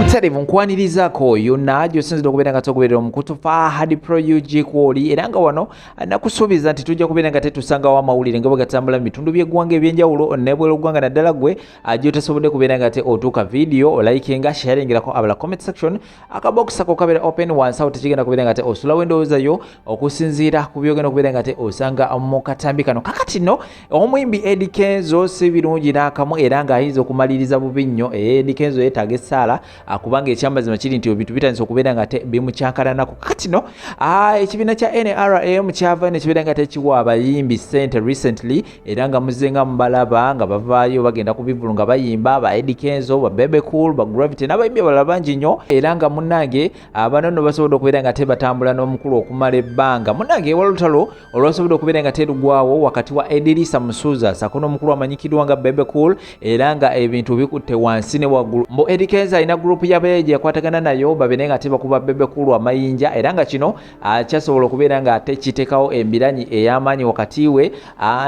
Mutarivu nkwanirizaako yonna gy'osinzidde okubeera nga togoberera omukutu Fahad Pro UG kw'oli era nga wano nakusuubiza nti tujja kubeera nga tetusangawo amawulire nga bwe gatambula mu bitundu by'eggwanga eby'enjawulo n'ebweru w'eggwanga naddala ggwe gy'otasobodde kubeera nga otuuka video olikinga sharingirako abala comment section akabox ako kabeera open wansi awo tekigenda kubeera nga osulawo endowooza yo okusinziira ku byogenda okubeera nga osanga mu katambi kano kakati no omuyimbi Eddie Kenzo si birungi n'akamu era ng'ayinza okumaliriza bubi nnyo Eddie Kenzo yeetaaga essaala kubanga ekyamazima kiri nti ebintu bitandise okubeera nga bimukyankalanako kati no ekibiina kya NRM kyava nekibeera nga tekiwa abayimbi ssente recently era nga muzenga mubalaba nga bavaayo bagenda ku bivulu nga bayimba ba Eddie Kenzo ba Bebe Cool ba Gravity n'abayimbi abalala bangi nnyo era nga munnange bano nno basobodde okubeera nga batambula n'omukulu okumala ebbanga munnange walutalo olwasobodde okubeera nga terugwawo wakati wa Edirisa Musuza sako n'omukulu amanyikidwa nga Bebe Cool era nga ebintu bikutte wansi ne waggulu mbu Eddie Kenzo alina group yabeeje yakwatagana nayo babene nga tebakuba Bebe Cool amayinja era nga kino kyasobola okubeera nga tekiteekawo embiranyi ey'amaanyi wakati we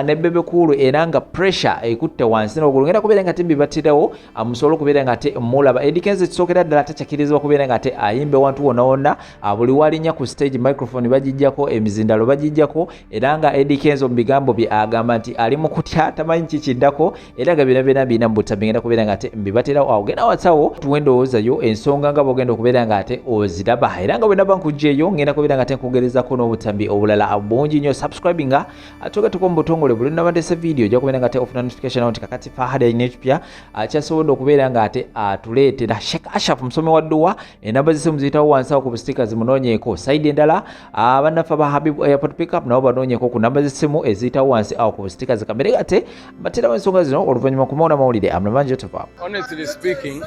ne Bebe Cool era nga pressure ekutte wansi n'oggulu ngenda kubeera nga bibatirawo musobola okubeera nga mulaba Eddie Kenzo kisookera ddala takyakirizibwa kubeera nga ayimbe wantu wonna wonna buli walinnya ku stage microphone bagijjako emizindalo bagijjako era nga Eddie Kenzo mu bigambo bye agamba nti ali mu kutya tamanyi kikiddako era nga byonna birina mu butambi ngenda kubeera nga mbibatirawo awo genda watsawo tuwendowoozayo ensonga nga bwogenda okubeera nga oziraba era nga bwenaba nkugjeeyo ngenda kubeera nga nkugerezako n'obutambi obulala bungi nnyo subscribinga tugetuko mu butongole buli nabandese video ojja kubeera nga ofuna notification nti kakati Fahad alina ekipya kyasobodde okubeera nga atuleetera Sheikh Ashraf musomi wa dduwa enamba zisimu ziyitawo wansi awo ku bustika zimunoonyeeko saidi endala bannaffe aba Habib Airport Pickup nabo banoonyeeko ku namba zisimu eziyitawo wansi awo ku bustika zikamere gate baterawo ensonga zino oluvannyuma kumawona mawulire amulamanji otava. Honestly speaking,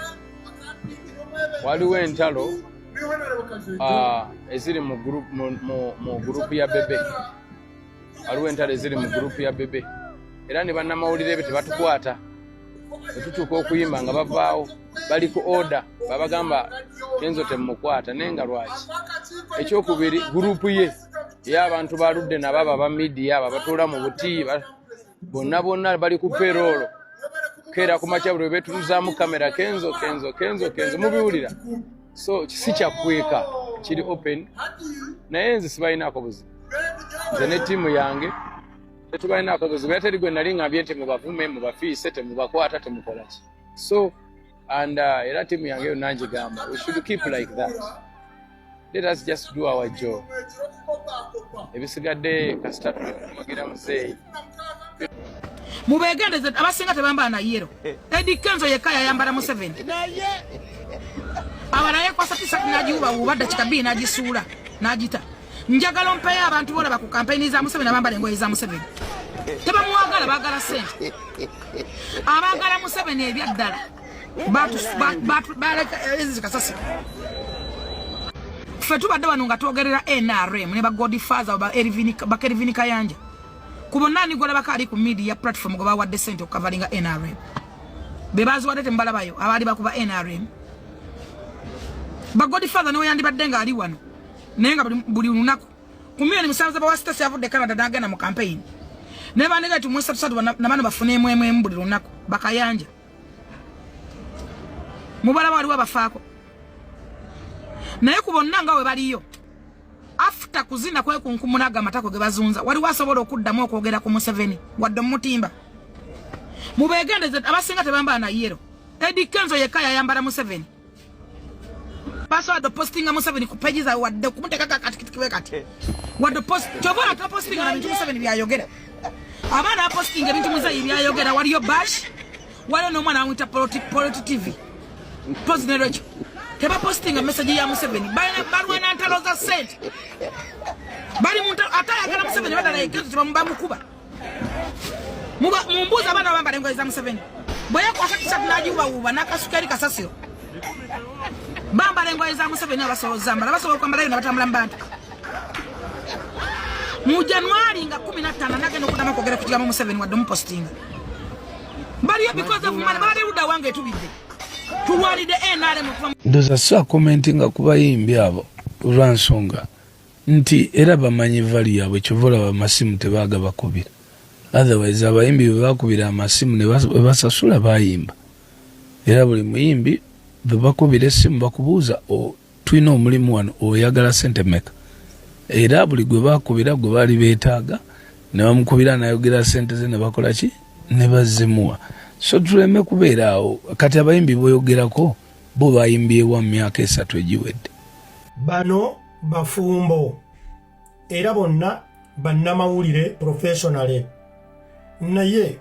waliwo entalo eziri mu gurupu ya Bebe waliwo entalo eziri mu gurupu ya Bebe era ne bannamawulire be tebatukwata etutuuka okuyimba nga bavaawo bali ku order babagamba Kenzo temukwata naye nga lwaki ekyokubiri gurupu ye y'abantu baludde nabo aba media abo batuula mu buti bonna bali ku payroll kera ku makya buli beetuluzaamu kamera Kenzo mubiwulira so si kyakweka kiri open naye nze sibalinaako buzibu nze ne ttiimu yange tetubalinaako buzibu era teri gwe nali ngambye nti mubavume mubafiise temubakwata temukolaki so and era ttiimu yange yonna ngigamba we should keep like that. Let us just do our job. Ebisigadde kasita tumagira muzeeyi mubegendeze abasinga tebambala na yero Eddie Kenzo yekka yayambala mu 7 abalaye kwasatisa nagiwuba wubadde kikabii nagisuula nagita njagala ompeyo abantu bola baku campaign za mu 7 abambala engoye za mu 7 tebamuwagala bagala sente abagala mu 7 ebyaddala baleka ezikasasi ffe tubadde wano nga twogerera NRM ne ba Godfather ba Kelvin Kayanja kubo nani gola bakali ku media platform go bawadde sente okukavalinga NRM bebazi wadde tembalabayo abali bakuba NRM ba Godfather niwe yandibadde nga ali wano naye nga buli lunaku ku milioni musanvu ba West yavudde Canada n'agenda mu campaign ne banega tu mwesa tusatu na bano bafune emwe buli lunaku bakayanja mubalaba waliwo bafaako naye kubonna nga we baliyo after kuzina kwe kunkumunaga amatako ge bazunza waliwo asobola okuddamu okwogera ku Museveni wadde mutimba mubegendeze abasinga tebambala na yero Eddie Kenzo yekka yayambala Museveni password posting Museveni ku pages wadde kumutekaka katikiwe kati wadde post chobola ka posting na bintu Museveni byayogera abana posting ebintu muzayi byayogera waliyo bash waliyo n'omwana amwita Politi TV pozinero ekyo teba posting a message ya Museveni balwana ntalo za sente bali muntu atayagala Museveni badala yekezo tibamba mukuba mumbuza abana bambala engoye za Museveni boye kwasatisa tunajiuba uba nakasukeri kasasiro bambala engoye za Museveni abasobola zambala basobola kwambala na batambula mbantu mu January nga 15 nagenda okudama kwogera ku kigambo Museveni wadde mu posting bali because of money bali ruda wange tubidde tuwalide NRM ndoza sa commentinga kubayimbi abo olwansonga nti era bamanyi vali yabwe kyovola bamasimu tebaga bakubira otherwise abayimbi bakubira amasimu ne basasula bayimba era buli muyimbi bwe bakubira essimu bakubuuza tulina omulimu wano oyagala ssente mmeka era buli gwe bakubira gwe baali beetaaga ne bamukubira n'ayogera ssente ze ne bakola ki ne bazimuwa. So tuleme kubeera awo kati abayimbi boyogerako bo bayimbyewa mu myaka 3 egiwedde. Bano bafumbo era bonna bannamawulire professionale naye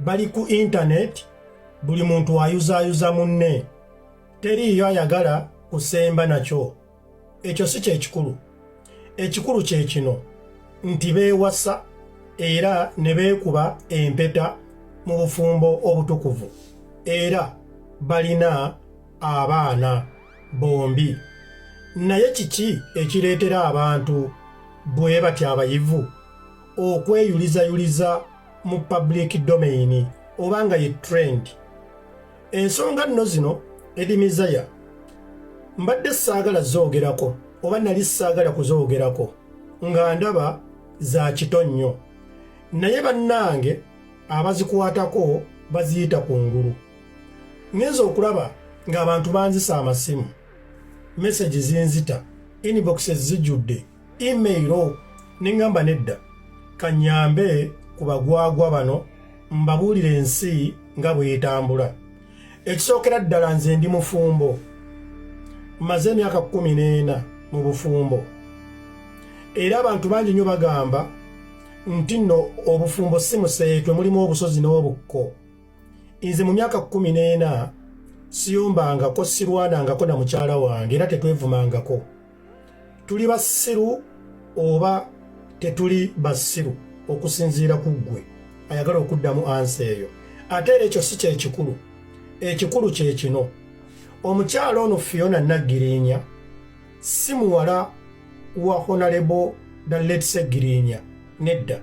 bali ku internet, buli muntu ayuzaayuza munne, teriyo ayagala kusemba nakyo. Ekyo si kyekikulu. Ekikulu kye kino nti beewasa era ne beekuba empeta mu bufumbo obutukuvu era balina abaana bombi. Naye kiki ekireetera abantu bwe batya abayivu okweyulizayuliza mu public domain obanga ye trend? Ensonga nno zino edimizaya mbadde saagala zoogerako oba nali saagala kuzoogerako nga ndaba za kitonnyo, naye bannange abazikwatako baziyita kungulu. Ngenza okulaba ng'abantu banzisa amasimu, message zinzita, inboxes zijjudde, email neŋŋamba nedda kanyambe ku bagwagwa bano mbabuulire ensi nga bw'etambula. Ekisookera ddala nze ndi mufumbo, maze emyaka 14 mu bufumbo era abantu bangi nnyo bagamba nti nno obufumbo si museetwe, mulimu obusozi n'obukko. Nze mu myaka 14 siyombangako, sirwanangako na mukyala wange era tetwevumangako. Tuli basiru oba tetuli basiru okusinziira ku ggwe ayagala okuddamu ansi eyo. Ate era ekyo si kyekikulu. Ekikulu kye kino, omukyala ono Fiona Nagirinya si muwala wa Honorable Dalet Segirinya nedda,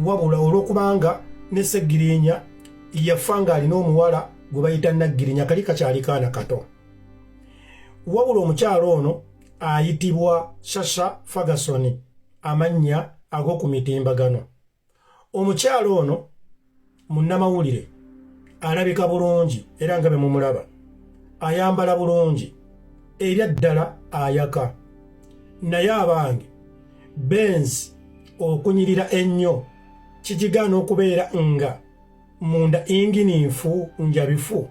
wabula olw'okubanga ne Segirinya yafa ng'alina omuwala gwe bayita Nagirinya kali kakyali kaana kato. Wabula omukyala ono ayitibwa Shasha Ferguson, amannya ag'oku mitimbagano. Omukyala ono munnamawulire, alabika bulungi era nga bwe mumulaba, ayambala bulungi, erya ddala ayaka. Naye abange Benz okunyirira ennyo kigigaana okubeera nga munda inginiifu njabifu,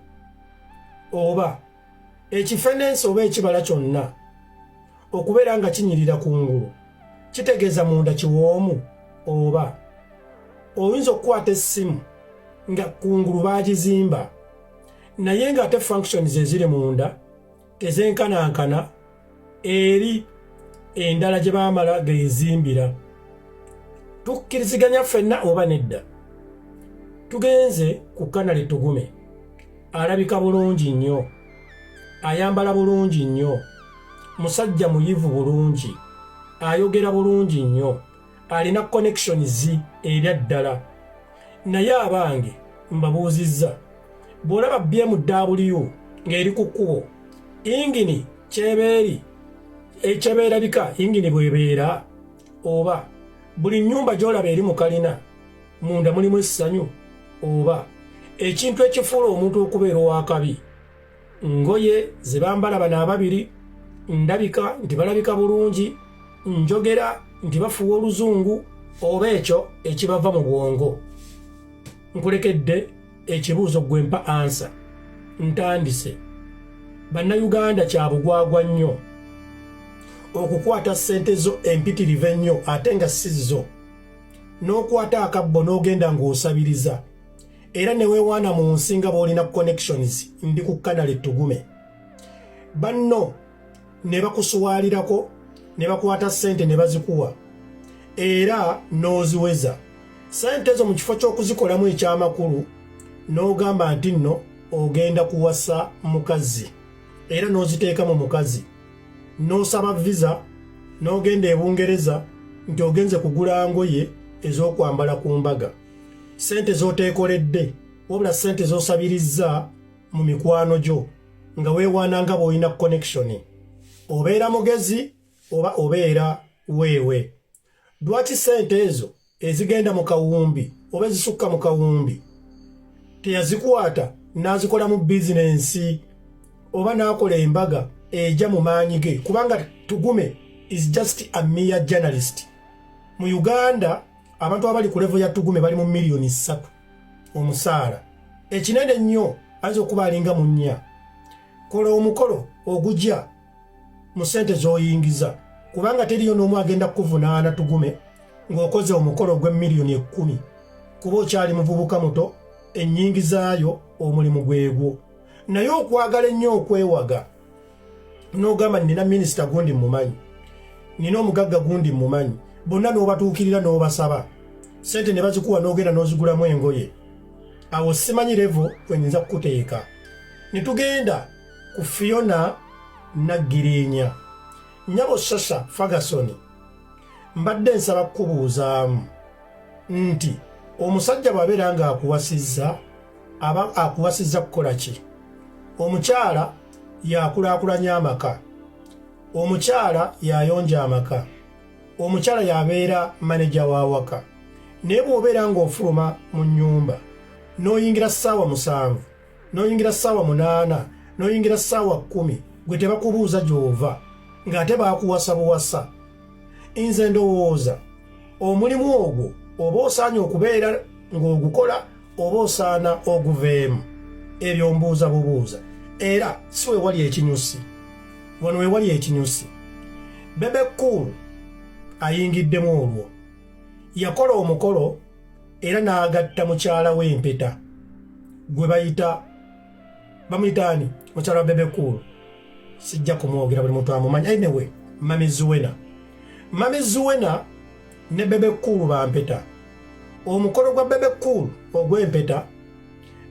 oba ekifenensi oba ekibala kyonna okubeera nga kinyirira kungulu kitegeeza munda kiwoomu, oba oyinza okukwata essimu nga kungulu baagizimba naye ng'ate functions eziri munda tezenkanankana eri endala gye baamala geezimbira. Tukkiriziganya ffenna oba nedda? Tugenze ku Kanale Tugume, alabika bulungi nnyo, ayambala bulungi nnyo, musajja muyivu bulungi, ayogera bulungi nnyo, alina connections erya ddala. Naye abange mbabuuzizza, bw'olaba BMW ng'eri ku kkubo, ingini kyebeeri ekyebeerabika ingini bwebeera, oba buli nnyumba gy'olaba eri mu kalina munda mulimu essanyu, oba ekintu ekifuula omuntu okubeera ow'akabi, ngoye ze bambala bano ababiri, ndabika nti balabika bulungi, njogera nti bafuwa oluzungu, oba ekyo ekibava mu bwongo. Nkulekedde ekibuuzo gwe mpa ansa. Ntandise. Bannayuganda kya bugwagwa nnyo okukwata ssente zo empitirivu ennyo ate nga si zo, n'okwata akabbo n'ogenda ng'osabiriza, era ne weewaana mu nsi nga bw'olina connections. Ndi ku Kanale Tugume. Banno ne bakusuwaalirako ne bakwata ssente ne bazikuwa era n'oziweza. Ssente zo mu kifo ky'okuzikolamu ekyamakulu n'ogamba nti nno ogenda kuwasa mukazi era n'oziteeka mu mukazi, n'osaba visa n'ogenda e Bungereza nti ogenze kugula ngoye ez'okwambala ku mbaga. Ssente z'oteekoledde wabula ssente z'osabirizza mu mikwano gyo nga weewaana nga bw'olina connection. Obeera mugezi oba obeera weewe. Lwaki ssente ezo ezigenda mu kawumbi oba ezisukka mu kawumbi teyazikwata n'azikola mu bizinensi oba n'akola embaga ejja mu maanyi ge kubanga Tugume is just a mere journalist. Mu Uganda abantu abali ku level ya Tugume bali mu million 3 omusaala ekinene nnyo ayinza okuba alinga mu 4. Kola omukolo ogujja mu ssente z'oyingiza kubanga teriyo n'omu agenda kuvunaana Tugume ng'okoze omukolo gwe million 10 kuba okyali muvubuka muto ennyingizaayo omulimu gwegwo naye okwagala ennyo okwewaga n'ogamba nina minisita gundi mumanyi nina omugagga gundi mumanyi bonna n'obatuukirira n'obasaba ssente ne bazikuwa n'ogenda n'ozigulamu engoye awo simanyi levo kwenyinza kukuteeka ne tugenda ku Fiona Naggirinya Nyabo Sasa Ferguson mbadde nsaba kubuuzaamu nti omusajja bw'abeera nga akuwasizza aba akuwasizza kukola ki? Omukyala yakulaakulanya amaka, omukyala yayonja amaka, omukyala yabeera maneja wa waka. Naye bw'obeera ng'ofuluma mu nnyumba n'oyingira ssaawa 7 n'oyingira ssaawa 8 n'oyingira ssaawa 10 gwe tebakubuuza gy'ova ng'ate baakuwasa buwasa. Nze ndowooza omulimu ogwo oba osaanye okubeera ng'ogukola oba osaana oguveemu. Ebyo mbuuza bubuuza era si we wali ekinyusi. Wano we wali ekinyusi. Bebe Cool ayingiddemu olwo yakola omukolo era n'agatta mukyala w'empeta gwe bayita bamuyitaani mukyala wa Bebe Cool sijja kumwogera buli muntu amumanyi. Anyway, Mami Zuwena. Mami Zuwena ne Bebe Cool bampeta. Omukolo gwa Bebe Cool ogw'empeta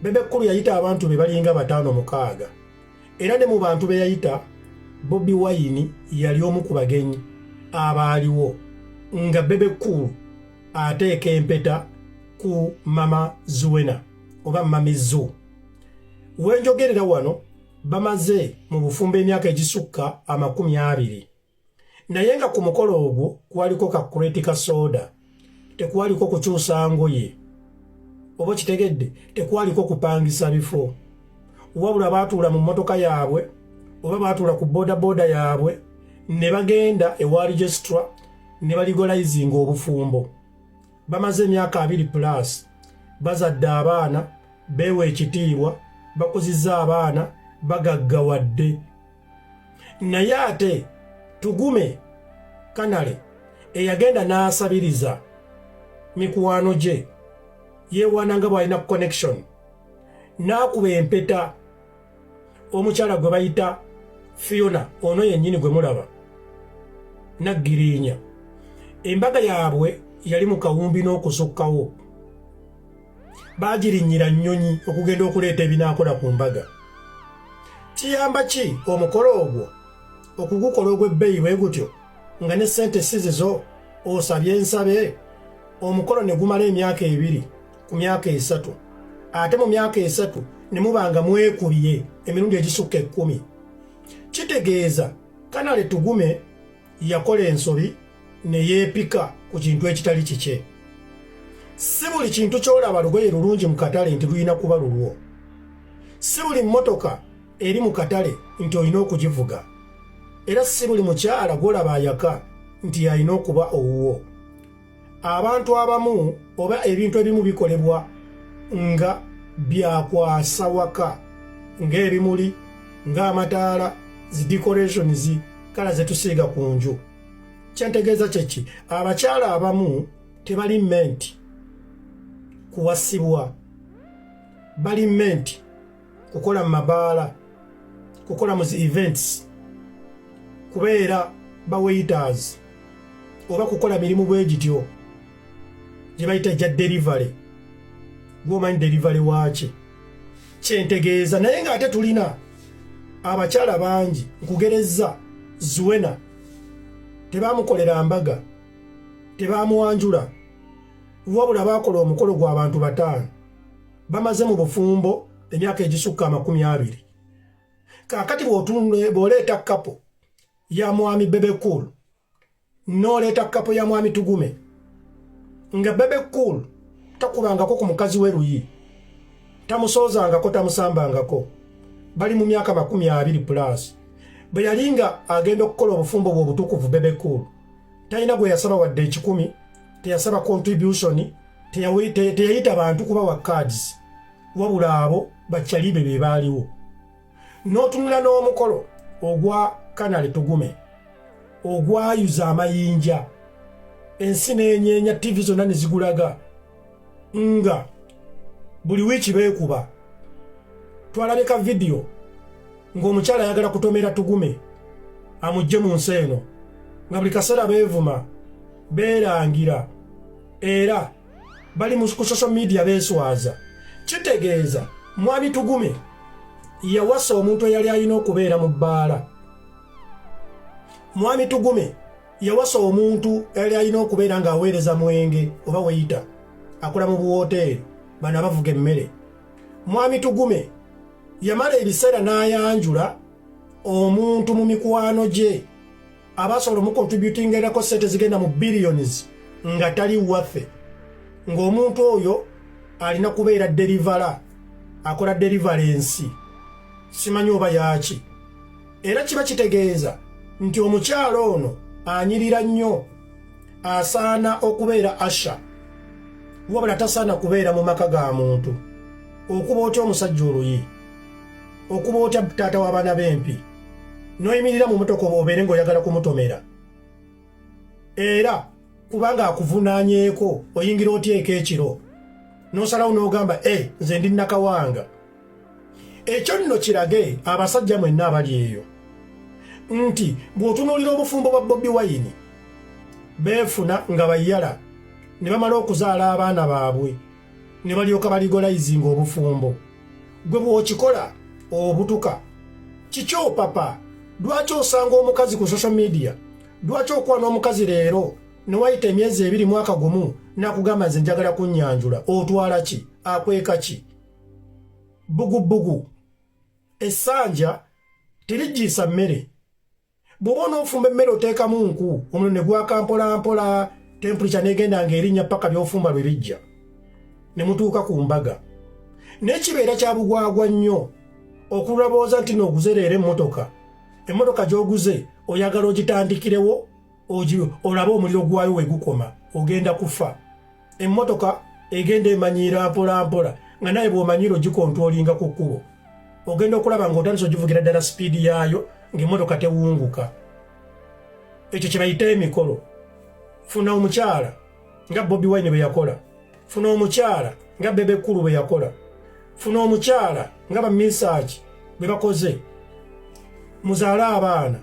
Bebe Cool yayita abantu be balinga 5-6 era ne mu bantu be yayita Bobi Wine yali omu ku bagenyi abaaliwo nga Bebe Cool ateeka empeta ku Mama Zuwena oba Mami Zu. Wenjogerera wano bamaze mu bufumbo emyaka egisukka 20 naye nga ku mukolo ogwo kwaliko kakuletika soda tekwaliko kukyusa ngoye oba kitegedde tekwaliko kupangisa bifo wabula baatuula mu mmotoka yaabwe oba baatuula ku boda yaabwe ne bagenda ewa registra ne baligolizinga obufumbo. Bamaze emyaka 2+ bazadde abaana beewa ekitiibwa bakuzizza abaana bagaggawadde. Naye ate Tugume Kanale eyagenda n'asabiriza mikwano gye yeewaananga bw'alina connection n'akuba empeta omukyala gwe bayita Fiona ono yennyini gwe mulaba Naggirinya. Embaga yaabwe yali mu kawumbi n'okusukkawo baagirinnyira nnyonyi okugenda okuleeta ebinaakola ku mbaga. Kiyamba ki omukolo ogwo okugukola ogw'ebbeeyi bwe gutyo nga ne ssente sizizo osabye ensabe? Omukolo ne gumala emyaka 2 ku myaka 3 ate mu myaka 3 ne mubanga mwekubye emirundi egisukka 10. Kitegeeza Kanale Tugume yakola ensobi ne yeepika ku kintu ekitali kikye. Si buli kintu ky'olaba lugoye lulungi mu katale nti lulina kuba lulwo. Si buli mmotoka eri mu katale nti olina okugivuga. Era si buli mukyala gw'olaba ayaka nti alina okuba owuwo. Abantu abamu oba ebintu ebimu bikolebwa nga byakwasa waka ng'ebimuli ng'amataala zi decorations kala zetusiiga ku nju. Kyentegeeza kyeki abakyala abamu tebali meant kuwasibwa, bali meant kukola mu mabaala, kukola mu events, kubeera bawaiters oba kukola mirimu bwe gityo gye bayita gya delivery. Gw'omanyi delivery waaki kyentegeeza. Naye ng'ate tulina abakyala bangi nkugereza Zuwena tebaamukolera mbaga, tebaamuwanjula, wabula baakola omukolo gw'abantu 5 bamaze mu bufumbo emyaka egisukka 20. Kaakati bw'oleeta kapo ya mwami Bebe Cool n'oleeta kapo ya mwami Tugume nga Bebe Cool takubangako ku mukazi we luyi, tamusoozangako, tamusambangako, bali mu myaka 20 plus bwe yalinga agenda okukola obufumbo bw'obutukuvu Bebe Cool talina gwe yasaba wadde 10 teyasaba contribution teyayita abantu kuba wa cards wabula abo bakyalibe be baaliwo n'otunula n'omukolo ogwa Kanali Tugume ogwayuza amayinja ensi n'enyeenya TV zonna ne zigulaga nga buli wiiki beekuba twalabika video ng'omukyala ayagala kutomera Tugume amugye mu nsi eno nga buli kaseera beevuma beerangira era bali mu social media beeswaza kitegeeza mwami Tugume yawasa omuntu eyali alina okubeera mu bbaala mwami Tugume yawasa omuntu eyali alina okubeera ng'aweereza mwenge oba weyita akola mu buwoteeri bano abavuga emmere mwami Tugume yamala ebiseera n'ayanjula omuntu mu mikwano gye abasobola omucontributingerako sente zigenda mu billions nga tali waffe ng'omuntu oyo alina kubeera delivala akola deliverance simanyi oba yaki era kiba kitegeeza nti omukyalo ono anyirira nnyo asaana okubeera asha wabula tasaana kubeera mu maka ga muntu okuba otya omusajja oluyi okuba otya taata w'abaana b'empi n'oyimirira mu motoka obeere ng'oyagala kumutomera era kubanga akuvunaanyeeko oyingira otyeka ekiro n'osalawo n'ogamba nze ndi nakawanga ekyo nno kirage abasajja mwenna abali eyo nti bw'otunuulira obufumbo bwa Bobi Wine beefuna nga bayala ne bamala okuzaala abaana baabwe ne balyoka baligolayizinga obufumbo gwe bw'okikola obutuka kikyo papa lwaki osanga omukazi ku social media lwaki okuwa n'omukazi leero ne wayita emyezi 2 mwaka gumu nakugamba nze njagala kunnyanjula otwala ki akweka ki bugubugu essanja terijjiisa mmere bw'oba onoofumba emmere oteekamu nku omuliro ne gwaka mpolampola temperature negenda ng'erinnya paka by'ofumba lwe bijja ne mutuuka ku mbaga n'ekibeera kya bugwagwa nnyo okulabooza nti nooguze leero emmotoka gy'oguze oyagala ogitandikirewo olabe omuliro gwayo we gukoma ogenda kufa emmotoka egenda emanyiira mpolampola nga naye bw'omanyiira ogikontrolinga ku kkubo ogenda okulaba ng'otandise ogivugira ddala sipiidi yaayo ng'emmotoka tewunguka ekyo kye bayita emikolo funa omukyala nga Bobi Wine bwe yakola funa omukyala nga Bebe Cool bwe yakola funa omukyala nga bamisaaki bwe bakoze muzaale abaana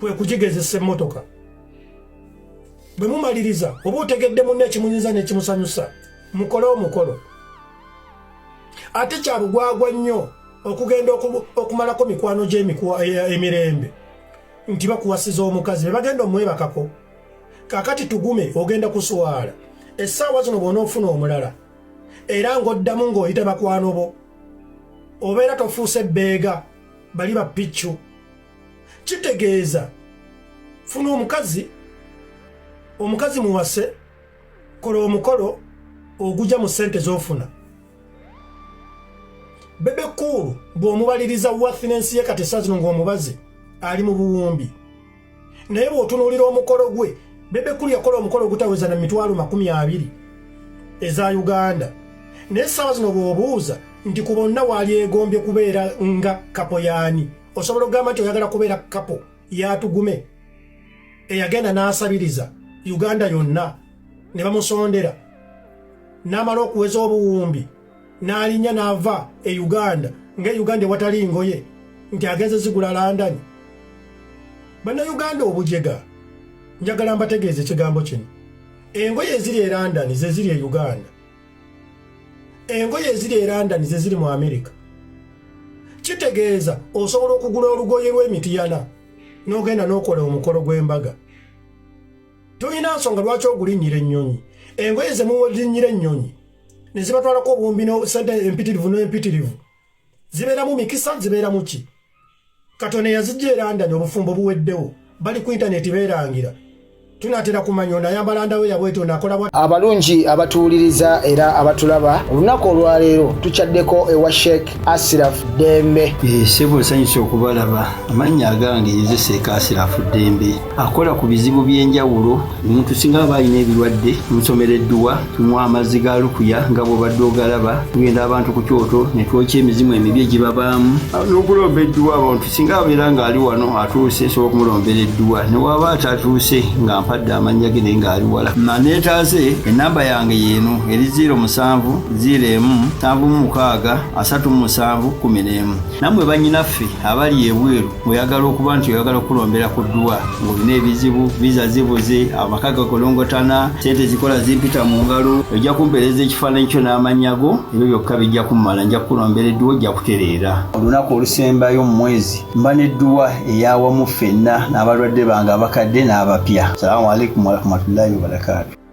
kwe kugigezesa emmotoka bwe mumaliriza oba otegedde munne ekimunyiza n'ekimusanyusa mukole omukolo ate kyabugwagwa nnyo okugenda okumalako mikwano gy'emirembe nti bakuwasiza omukazi be bagenda omwebakako kakati Tugume ogenda kuswala essaawa zino bw'onoofuna omulala era ng'oddamu ng'oyita bakwano bo obeera tofuuse bbeega bali bapiccu kitegeeza funa omukazi muwase kola omukolo ogujja mu ssente z'ofuna Bebe Cool bw'omubaliriza worthiness ye kati essaawa zino ng'omubazi ali mu buwumbi naye bw'otunuulira omukolo gwe Bebe Cool yakola omukolo ogutaweza na $20,000 eza Uganda naye essaawa zino bw'obuuza nti ku bonna waali egombye kubeera nga kapo yaani osobola okugamba nti oyagala kubeera kapo ya Tugume eyagenda n'asabiriza Uganda yonna ne bamusondera n'amala okuweza obuwumbi n'alinnya n'ava e Uganda ng'Uganda ewatali ngoye nti agenze zigula London bannayuganda obujega njagala mbategeeza ekigambo kino engoye eziri e London ze ziri e Uganda engoye eziri e London ze ziri mu America kitegeeza osobola okugula olugoye lw'emitiyana n'ogenda n'okola omukolo gw'embaga tulina nsonga lwaki ogulinnyira ennyonyi engoye ze mulinnyira ennyonyi ne zibatwalako obuwumbi n'esente empitirivu n'empitirivu zibeeramu mikisa zibeeramu ki Katone yazijja e London obufumbo buweddewo bali ku intaneti beerangira tunatera kumanya onayambala ndawe yabweto nakola bwa. Abalungi abatuuliriza era abatulaba olunaku olwaleero tukyaddeko ewa Sheikh Ashraf Dembe. Sebo sanyusa okubalaba amannya agange nze Sheikh Ashraf Dembe akola ku bizibu by'enjawulo. Omuntu singa aba alina ebirwadde musomereddwa tunywa amazzi ga lukuya nga bw'obadde ogalaba tugenda abantu ku kyoto ne twokya emizimu emibi egibabaamu n'okulomba edduwa. Abantu singa abeera ng'ali wano atuuse sobola okumulombera edduwa ne waba atatuuse nga mpadde amannya ge naye ng'ali wala. Neetaaze ennamba yange yeeno eri 07 01 76 37 11. Nammwe bannyinaffe abali ebweru oyagala okuba nti oyagala okulombera ku dduwa ng'olina ebizibu viza zibuze amaka gakolongotana sente zikola zimpita mu ngalo ojja kumpeereza ekifaananyi kyo n'amannya go ebyo byokka bijja kummala nja kukulombera edduwa ojja kutereera. Olunaku olusembayo mu mwezi mba n'edduwa eyawamu ffenna n'abalwadde bange abakadde n'abapya. Salaamu alaikum warahmatullahi wabarakatuh.